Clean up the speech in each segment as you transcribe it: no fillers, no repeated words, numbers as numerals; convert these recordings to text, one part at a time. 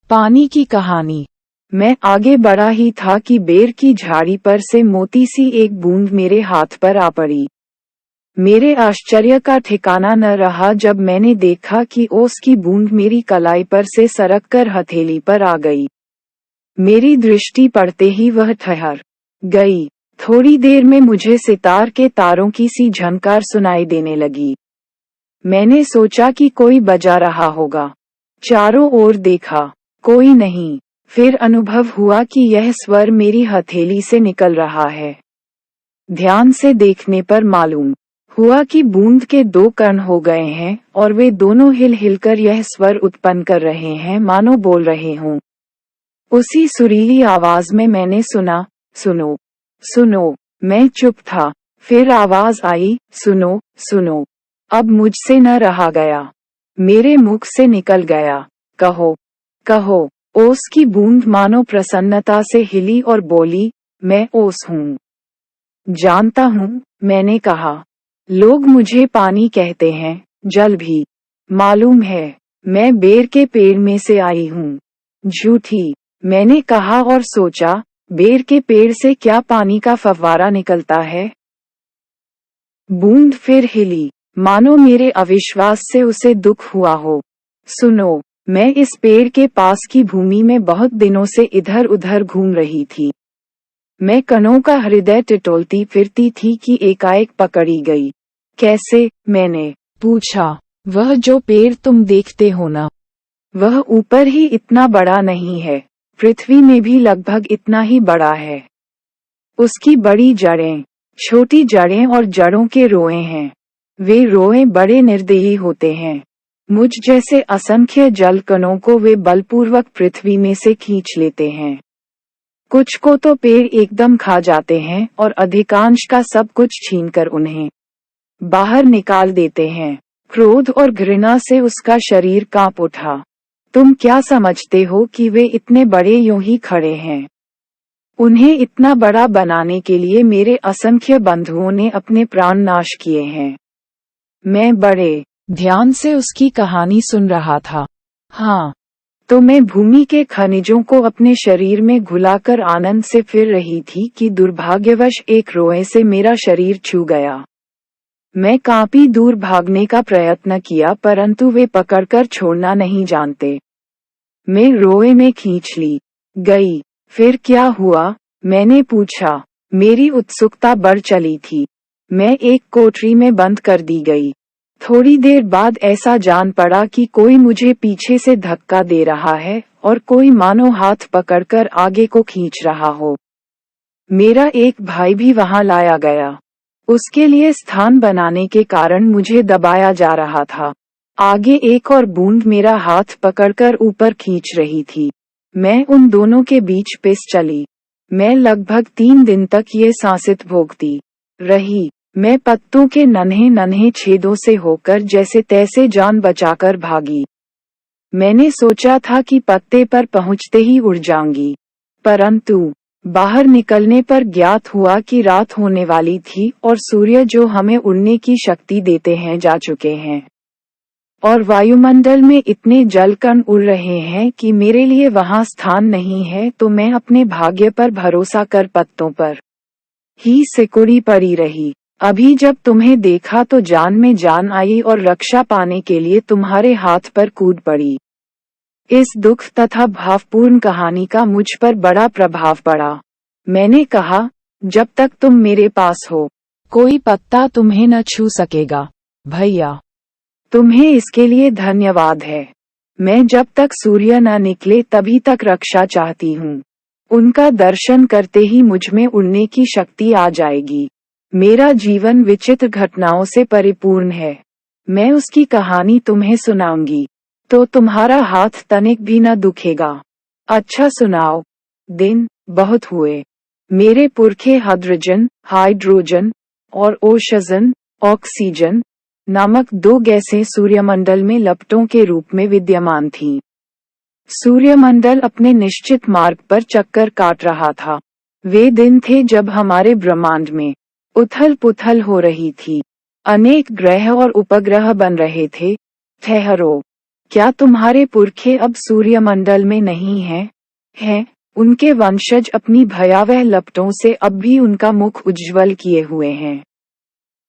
पानी की कहानी। मैं आगे बढ़ा ही था कि बेर की झाड़ी पर से मोती सी एक बूंद मेरे हाथ पर आ पड़ी। मेरे आश्चर्य का ठिकाना न रहा जब मैंने देखा कि ओस की बूंद मेरी कलाई पर से सरक कर हथेली पर आ गई। मेरी दृष्टि पड़ते ही वह ठहर गई। थोड़ी देर में मुझे सितार के तारों की सी झनकार सुनाई देने लगी। मैंने सोचा कि कोई बजा रहा होगा। चारों ओर देखा, कोई नहीं। फिर अनुभव हुआ कि यह स्वर मेरी हथेली से निकल रहा है। ध्यान से देखने पर मालूम हुआ कि बूंद के दो कण हो गए हैं और वे दोनों हिल हिलकर यह स्वर उत्पन्न कर रहे हैं, मानो बोल रहे हों। उसी सुरीली आवाज में मैंने सुना, सुनो, सुनो। मैं चुप था। फिर आवाज आई, सुनो, सुनो। अब मुझसे न रहा गया। मेरे मुख से निकल गया, कहो, कहो। ओस की बूंद मानो प्रसन्नता से हिली और बोली, मैं ओस हूँ। जानता हूँ, मैंने कहा। लोग मुझे पानी कहते हैं, जल भी। मालूम है, मैं बेर के पेड़ में से आई हूँ। झूठी, मैंने कहा और सोचा, बेर के पेड़ से क्या पानी का फव्वारा निकलता है? बूंद फिर हिली, मानो मेरे अविश्वास से उसे दुख हुआ हो। सुनो, मैं इस पेड़ के पास की भूमि में बहुत दिनों से इधर उधर घूम रही थी। मैं कणों का हृदय टिटोलती फिरती थी कि एकाएक पकड़ी गई। कैसे? मैंने पूछा। वह जो पेड़ तुम देखते हो ना, वह ऊपर ही इतना बड़ा नहीं है, पृथ्वी में भी लगभग इतना ही बड़ा है। उसकी बड़ी जड़ें, छोटी जड़ें और जड़ों के रोए हैं। वे रोए बड़े निर्दयी होते हैं। मुझ जैसे असंख्य जल कणों को वे बलपूर्वक पृथ्वी में से खींच लेते हैं। कुछ को तो पेड़ एकदम खा जाते हैं और अधिकांश का सब कुछ छीनकर उन्हें बाहर निकाल देते हैं। क्रोध और घृणा से उसका शरीर कांप उठा। तुम क्या समझते हो कि वे इतने बड़े यूं ही खड़े हैं? उन्हें इतना बड़ा बनाने के लिए मेरे असंख्य बंधुओं ने अपने प्राण नाश किए हैं। मैं बड़े ध्यान से उसकी कहानी सुन रहा था। हाँ, तो मैं भूमि के खनिजों को अपने शरीर में घुलाकर आनंद से फिर रही थी कि दुर्भाग्यवश एक रोए से मेरा शरीर छू गया। मैं कांपी दूर भागने का प्रयत्न किया, परंतु वे पकड़कर छोड़ना नहीं जानते। मैं रोए में खींच ली गई। फिर क्या हुआ? मैंने पूछा। मेरी उत्सुकता बढ़ चली थी। मैं एक कोठरी में बंद कर दी गई। थोड़ी देर बाद ऐसा जान पड़ा कि कोई मुझे पीछे से धक्का दे रहा है और कोई मानो हाथ पकड़कर आगे को खींच रहा हो। मेरा एक भाई भी वहां लाया गया। उसके लिए स्थान बनाने के कारण मुझे दबाया जा रहा था। आगे एक और बूंद मेरा हाथ पकड़कर ऊपर खींच रही थी। मैं उन दोनों के बीच पिस चली। मैं लगभग 3 दिन तक ये सांसित भोगती रही। मैं पत्तों के नन्हे नन्हे छेदों से होकर जैसे तैसे जान बचाकर भागी। मैंने सोचा था कि पत्ते पर पहुंचते ही उड़ जाऊंगी, परंतु बाहर निकलने पर ज्ञात हुआ कि रात होने वाली थी और सूर्य जो हमें उड़ने की शक्ति देते हैं जा चुके हैं, और वायुमंडल में इतने जलकण उड़ रहे हैं कि मेरे लिए वहां स्थान नहीं है। तो मैं अपने भाग्य पर भरोसा कर पत्तों पर ही सिकुड़ी पड़ी रही। अभी जब तुम्हें देखा तो जान में जान आई और रक्षा पाने के लिए तुम्हारे हाथ पर कूद पड़ी। इस दुख तथा भावपूर्ण कहानी का मुझ पर बड़ा प्रभाव पड़ा। मैंने कहा, जब तक तुम मेरे पास हो, कोई पत्ता तुम्हें न छू सकेगा। भैया, तुम्हें इसके लिए धन्यवाद है। मैं जब तक सूर्य न निकले तभी तक रक्षा चाहती हूँ। उनका दर्शन करते ही मुझमें उड़ने की शक्ति आ जाएगी। मेरा जीवन विचित्र घटनाओं से परिपूर्ण है। मैं उसकी कहानी तुम्हें सुनाऊंगी, तो तुम्हारा हाथ तनिक भी न दुखेगा। अच्छा सुनाओ। दिन बहुत हुए। मेरे पुरखे हाइड्रोजन और ऑक्सीजन नामक 2 गैसें सूर्यमंडल में लपटों के रूप में विद्यमान थीं। सूर्यमंडल अपने निश्चित मार्ग पर चक्कर काट रहा था। वे दिन थे जब हमारे ब्रह्मांड में उथल पुथल हो रही थी। अनेक ग्रह और उपग्रह बन रहे थे। ठहरो, क्या तुम्हारे पुरखे अब सूर्यमंडल में नहीं हैं? हैं, उनके वंशज अपनी भयावह लपटों से अब भी उनका मुख उज्ज्वल किए हुए हैं।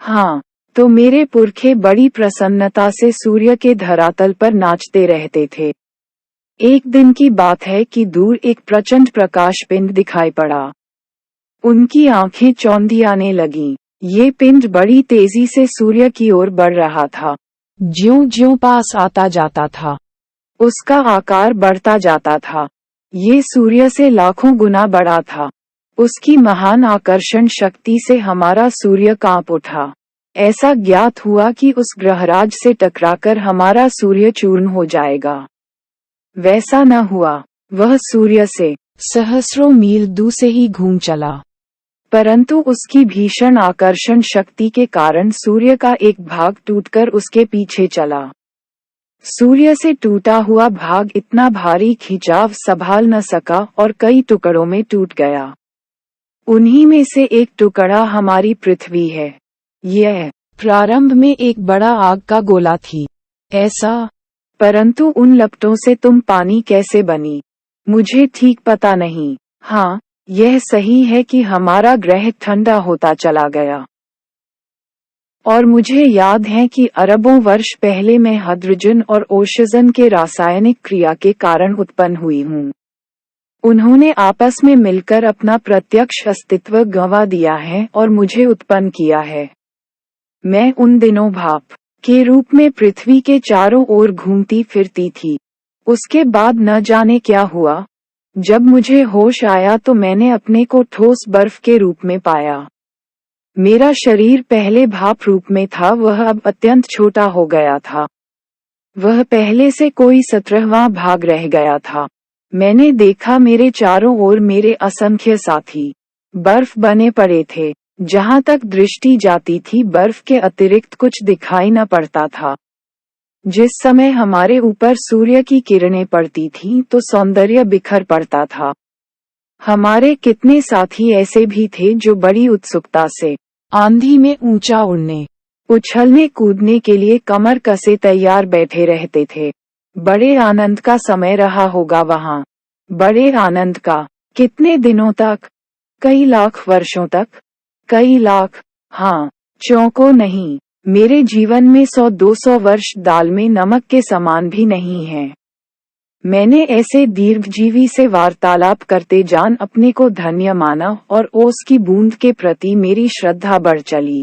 हाँ, तो मेरे पुरखे बड़ी प्रसन्नता से सूर्य के धरातल पर नाचते रहते थे। एक दिन की बात है कि दूर एक प्रचंड प्रकाश पिंड दिखाई पड़ा। उनकी आंखें चौंधियाने लगीं। ये पिंड बड़ी तेजी से सूर्य की ओर बढ़ रहा था। ज्यों-ज्यों पास आता जाता था, उसका आकार बढ़ता जाता था। ये सूर्य से लाखों गुना बड़ा था। उसकी महान आकर्षण शक्ति से हमारा सूर्य कांप उठा। ऐसा ज्ञात हुआ कि उस ग्रहराज से टकराकर हमारा सूर्य चूर्ण हो जाएगा। वैसा न हुआ। वह सूर्य से सहस्रों मील दूर से ही घूम चला, परंतु उसकी भीषण आकर्षण शक्ति के कारण सूर्य का एक भाग टूटकर उसके पीछे चला। सूर्य से टूटा हुआ भाग इतना भारी खिंचाव संभाल न सका और कई टुकड़ों में टूट गया। उन्हीं में से एक टुकड़ा हमारी पृथ्वी है। यह प्रारंभ में एक बड़ा आग का गोला थी। ऐसा, परंतु उन लपटों से तुम पानी कैसे बनी, मुझे ठीक पता नहीं। हाँ, यह सही है कि हमारा ग्रह ठंडा होता चला गया। और मुझे याद है कि अरबों वर्ष पहले मैं हाइड्रोजन और ऑक्सीजन के रासायनिक क्रिया के कारण उत्पन्न हुई हूँ। उन्होंने आपस में मिलकर अपना प्रत्यक्ष अस्तित्व गंवा दिया है और मुझे उत्पन्न किया है। मैं उन दिनों भाप के रूप में पृथ्वी के चारों ओर घूमती फिरती थी। उसके बाद न जाने क्या हुआ। जब मुझे होश आया तो मैंने अपने को ठोस बर्फ के रूप में पाया। मेरा शरीर पहले भाप रूप में था, वह अब अत्यंत छोटा हो गया था। वह पहले से कोई 17वां भाग रह गया था। मैंने देखा मेरे चारों ओर मेरे असंख्य साथी बर्फ बने पड़े थे। जहां तक दृष्टि जाती थी बर्फ के अतिरिक्त कुछ दिखाई न पड़ता था। जिस समय हमारे ऊपर सूर्य की किरणें पड़ती थीं तो सौंदर्य बिखर पड़ता था। हमारे कितने साथी ऐसे भी थे जो बड़ी उत्सुकता से आंधी में ऊंचा उड़ने, उछलने कूदने के लिए कमर कसे तैयार बैठे रहते थे। बड़े आनंद का समय रहा होगा वहां। बड़े आनंद का। कितने दिनों तक? कई लाख वर्षों तक। कई लाख। हाँ, चौंको नहीं। मेरे जीवन में 100-200 वर्ष दाल में नमक के समान भी नहीं है। मैंने ऐसे दीर्घजीवी से वार्तालाप करते जान अपने को धन्य माना और ओस की बूंद के प्रति मेरी श्रद्धा बढ़ चली।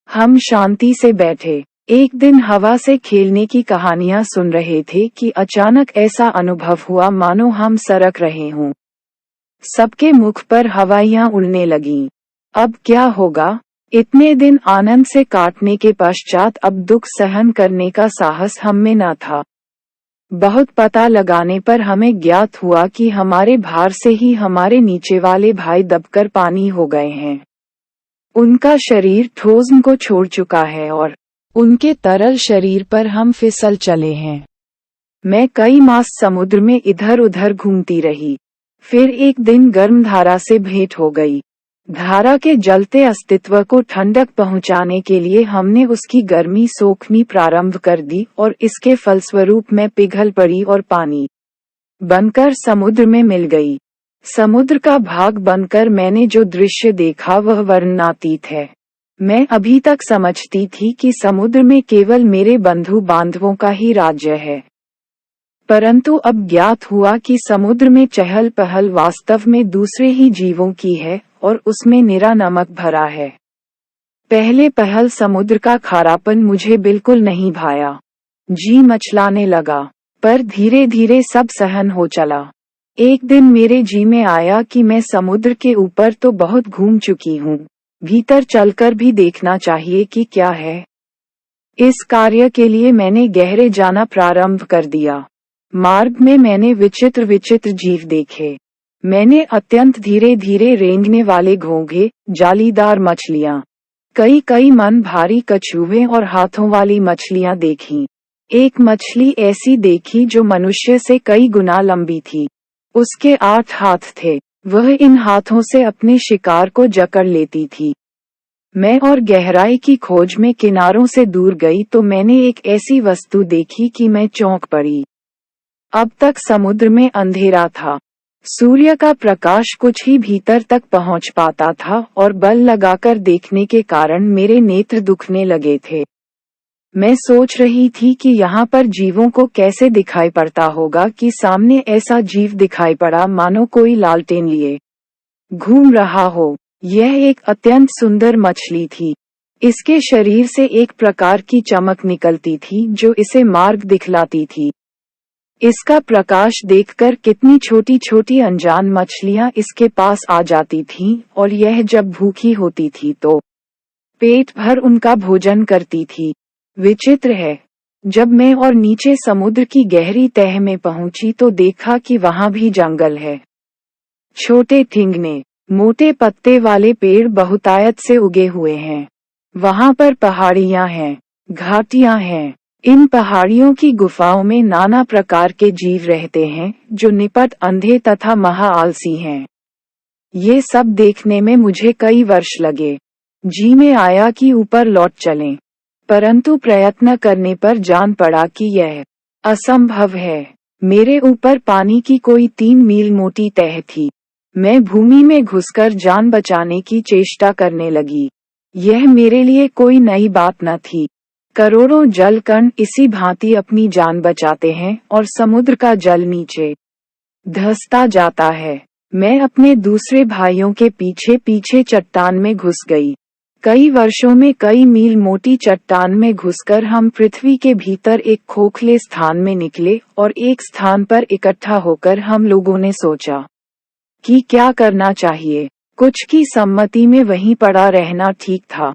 हम शांति से बैठे एक दिन हवा से खेलने की कहानियां सुन रहे थे कि अचानक ऐसा अनुभव हुआ मानो हम सरक रहे हों। सबके मुख पर हवाइयां उड़ने लगीं। अब क्या होगा? इतने दिन आनंद से काटने के पश्चात अब दुख सहन करने का साहस हम में न था। बहुत पता लगाने पर हमें ज्ञात हुआ कि हमारे भार से ही हमारे नीचे वाले भाई दबकर पानी हो गए हैं। उनका शरीर ठोस को छोड़ चुका है और उनके तरल शरीर पर हम फिसल चले हैं। मैं कई मास समुद्र में इधर उधर घूमती रही। फिर एक दिन गर्म धारा से भेंट हो गई। धारा के जलते अस्तित्व को ठंडक पहुंचाने के लिए हमने उसकी गर्मी सोखनी प्रारंभ कर दी और इसके फलस्वरूप मैं पिघल पड़ी और पानी बनकर समुद्र में मिल गई। समुद्र का भाग बनकर मैंने जो दृश्य देखा वह वर्णनातीत है। मैं अभी तक समझती थी कि समुद्र में केवल मेरे बंधु बांधवों का ही राज्य है, परंतु अब ज्ञात हुआ कि समुद्र में चहल पहल वास्तव में दूसरे ही जीवों की है और उसमें निरा नमक भरा है। पहले पहल समुद्र का खारापन मुझे बिल्कुल नहीं भाया। जी मचलाने लगा, पर धीरे धीरे सब सहन हो चला। एक दिन मेरे जी में आया कि मैं समुद्र के ऊपर तो बहुत घूम चुकी हूँ, भीतर चलकर भी देखना चाहिए कि क्या है। इस कार्य के लिए मैंने गहरे जाना प्रारंभ कर दिया। मार्ग में मैंने विचित्र विचित्र जीव देखे। मैंने अत्यंत धीरे धीरे रेंगने वाले घोंघे, जालीदार मछलियां, कई मन भारी कछुए और हाथों वाली मछलियां देखीं। एक मछली ऐसी देखी जो मनुष्य से कई गुना लंबी थी। उसके 8 हाथ थे। वह इन हाथों से अपने शिकार को जकड़ लेती थी। मैं और गहराई की खोज में किनारों से दूर गई तो मैंने एक ऐसी वस्तु देखी कि मैं चौंक पड़ी। अब तक समुद्र में अंधेरा था। सूर्य का प्रकाश कुछ ही भीतर तक पहुंच पाता था और बल लगाकर देखने के कारण मेरे नेत्र दुखने लगे थे। मैं सोच रही थी कि यहाँ पर जीवों को कैसे दिखाई पड़ता होगा कि सामने ऐसा जीव दिखाई पड़ा मानो कोई लालटेन लिए घूम रहा हो। यह एक अत्यंत सुंदर मछली थी। इसके शरीर से एक प्रकार की चमक निकलती थी जो इसे मार्ग दिखलाती थी। इसका प्रकाश देखकर कितनी छोटी छोटी अनजान मछलियां इसके पास आ जाती थीं और यह जब भूखी होती थी तो पेट भर उनका भोजन करती थी। विचित्र है, जब मैं और नीचे समुद्र की गहरी तह में पहुंची तो देखा कि वहां भी जंगल है। छोटे ठिंगने, मोटे पत्ते वाले पेड़ बहुतायत से उगे हुए हैं। वहां पर पहाड़ियां हैं, घाटियां हैं। इन पहाड़ियों की गुफाओं में नाना प्रकार के जीव रहते हैं जो निपट अंधे तथा महा आलसी हैं। ये सब देखने में मुझे कई वर्ष लगे। जी में आया कि ऊपर लौट चलें, परंतु प्रयत्न करने पर जान पड़ा कि यह असंभव है। मेरे ऊपर पानी की कोई 3 मील मोटी तह थी। मैं भूमि में घुसकर जान बचाने की चेष्टा करने लगी। यह मेरे लिए कोई नई बात न थी। करोड़ों जल कण इसी भांति अपनी जान बचाते हैं और समुद्र का जल नीचे धंसता जाता है। मैं अपने दूसरे भाइयों के पीछे पीछे चट्टान में घुस गई। कई वर्षों में कई मील मोटी चट्टान में घुसकर हम पृथ्वी के भीतर एक खोखले स्थान में निकले और एक स्थान पर इकट्ठा होकर हम लोगों ने सोचा कि क्या करना चाहिए। कुछ की सम्मति में वहीं पड़ा रहना ठीक था,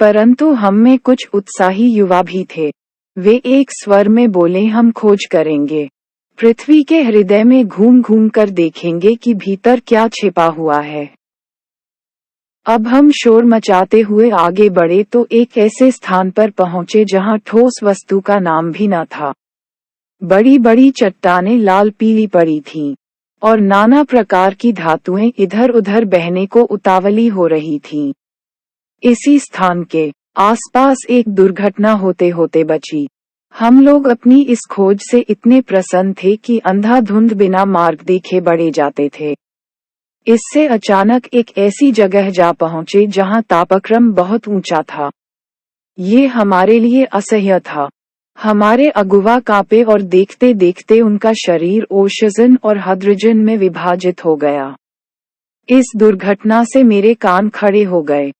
परंतु हम में कुछ उत्साही युवा भी थे। वे एक स्वर में बोले, हम खोज करेंगे, पृथ्वी के हृदय में घूम घूम कर देखेंगे कि भीतर क्या छिपा हुआ है। अब हम शोर मचाते हुए आगे बढ़े तो एक ऐसे स्थान पर पहुंचे जहां ठोस वस्तु का नाम भी न था। बड़ी बड़ी चट्टानें लाल पीली पड़ी थीं और नाना प्रकार की धातुएं इधर उधर बहने को उतावली हो रही थीं। इसी स्थान के आसपास एक दुर्घटना होते होते बची। हम लोग अपनी इस खोज से इतने प्रसन्न थे कि अंधाधुंध बिना मार्ग देखे बढ़े जाते थे। इससे अचानक एक ऐसी जगह जा पहुंचे जहां तापक्रम बहुत ऊंचा था। ये हमारे लिए असह्य था। हमारे अगुवा कांपे और देखते देखते उनका शरीर ऑक्सीजन और हाइड्रोजन में विभाजित हो गया। इस दुर्घटना से मेरे कान खड़े हो गए।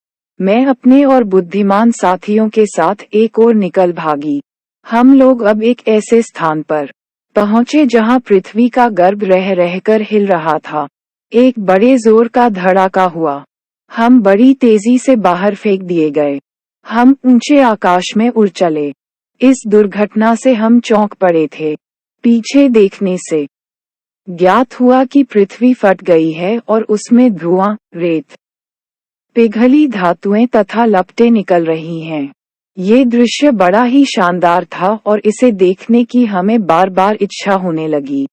मैं अपने और बुद्धिमान साथियों के साथ एक ओर निकल भागी। हम लोग अब एक ऐसे स्थान पर पहुंचे जहां पृथ्वी का गर्भ रह रहकर हिल रहा था। एक बड़े जोर का धड़ाका हुआ। हम बड़ी तेजी से बाहर फेंक दिए गए। हम ऊंचे आकाश में उड़ चले। इस दुर्घटना से हम चौंक पड़े थे। पीछे देखने से ज्ञात हुआ कि पृथ्वी फट गई है और उसमें धुआं, रेत, पिघली धातुएं तथा लपटें निकल रही हैं। ये दृश्य बड़ा ही शानदार था और इसे देखने की हमें बार बार इच्छा होने लगी।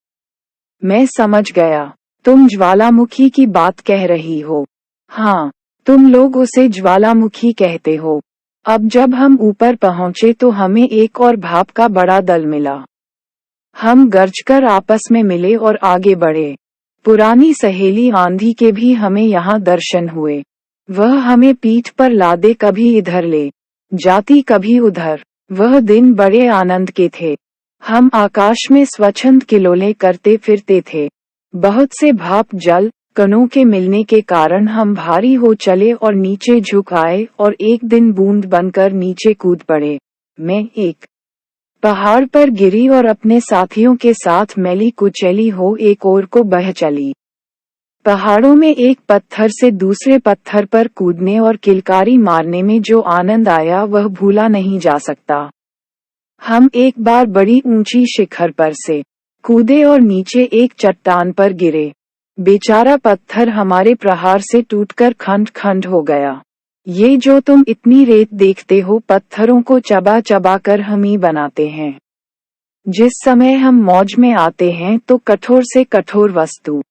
मैं समझ गया, तुम ज्वालामुखी की बात कह रही हो। हाँ, तुम लोग उसे ज्वालामुखी कहते हो। अब जब हम ऊपर पहुंचे तो हमें एक और भाप का बड़ा दल मिला। हम गरजकर आपस में मिले और आगे बढ़े। पुरानी सहेली आंधी के भी हमें यहाँ दर्शन हुए। वह हमें पीठ पर लादे कभी इधर ले जाती कभी उधर। वह दिन बड़े आनंद के थे। हम आकाश में स्वच्छंद किलोले करते फिरते थे। बहुत से भाप जल कणों के मिलने के कारण हम भारी हो चले और नीचे झुक आए और एक दिन बूंद बनकर नीचे कूद पड़े। मैं एक पहाड़ पर गिरी और अपने साथियों के साथ मैली कुचैली हो एक ओर को बह चली। पहाड़ों में एक पत्थर से दूसरे पत्थर पर कूदने और किलकारी मारने में जो आनंद आया वह भूला नहीं जा सकता। हम एक बार बड़ी ऊंची शिखर पर से कूदे और नीचे एक चट्टान पर गिरे। बेचारा पत्थर हमारे प्रहार से टूटकर खंड खंड हो गया। ये जो तुम इतनी रेत देखते हो, पत्थरों को चबा चबा कर हम ही बनाते हैं। जिस समय हम मौज में आते हैं तो कठोर से कठोर वस्तु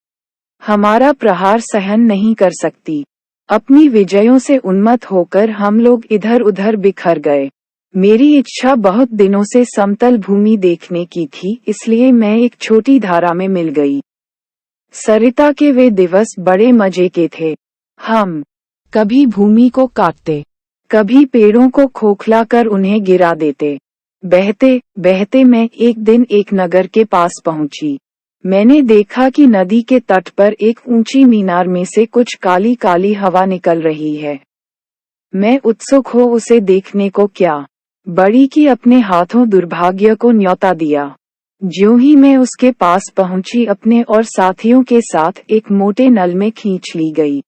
हमारा प्रहार सहन नहीं कर सकती। अपनी विजयों से उन्मत्त होकर हम लोग इधर उधर बिखर गए। मेरी इच्छा बहुत दिनों से समतल भूमि देखने की थी, इसलिए मैं एक छोटी धारा में मिल गई। सरिता के वे दिवस बड़े मजे के थे। हम कभी भूमि को काटते, कभी पेड़ों को खोखला कर उन्हें गिरा देते। बहते बहते मैं एक दिन एक नगर के पास पहुंची। मैंने देखा कि नदी के तट पर एक ऊंची मीनार में से कुछ काली काली हवा निकल रही है। मैं उत्सुक हो उसे देखने को क्या बड़ी की अपने हाथों दुर्भाग्य को न्योता दिया। ज्यों ही मैं उसके पास पहुंची, अपने और साथियों के साथ एक मोटे नल में खींच ली गई।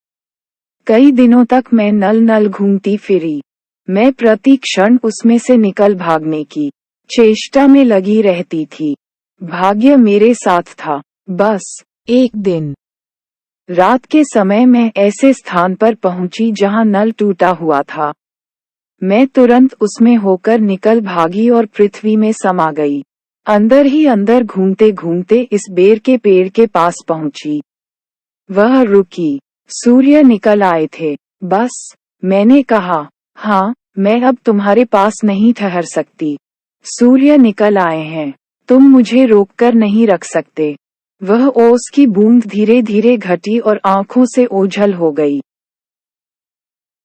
कई दिनों तक मैं नल नल घूमती फिरी। मैं प्रति क्षण उसमें से निकल भागने की चेष्टा में लगी रहती थी। भाग्य मेरे साथ था। बस एक दिन रात के समय मैं ऐसे स्थान पर पहुंची जहां नल टूटा हुआ था। मैं तुरंत उसमें होकर निकल भागी और पृथ्वी में समा गई। अंदर ही अंदर घूमते घूमते इस बेर के पेड़ के पास पहुंची। वह रुकी। सूर्य निकल आए थे। बस मैंने कहा, हाँ, मैं अब तुम्हारे पास नहीं ठहर सकती। सूर्य निकल आए हैं, तुम मुझे रोककर नहीं रख सकते। वह ओस की बूंद धीरे धीरे घटी और आंखों से ओझल हो गई।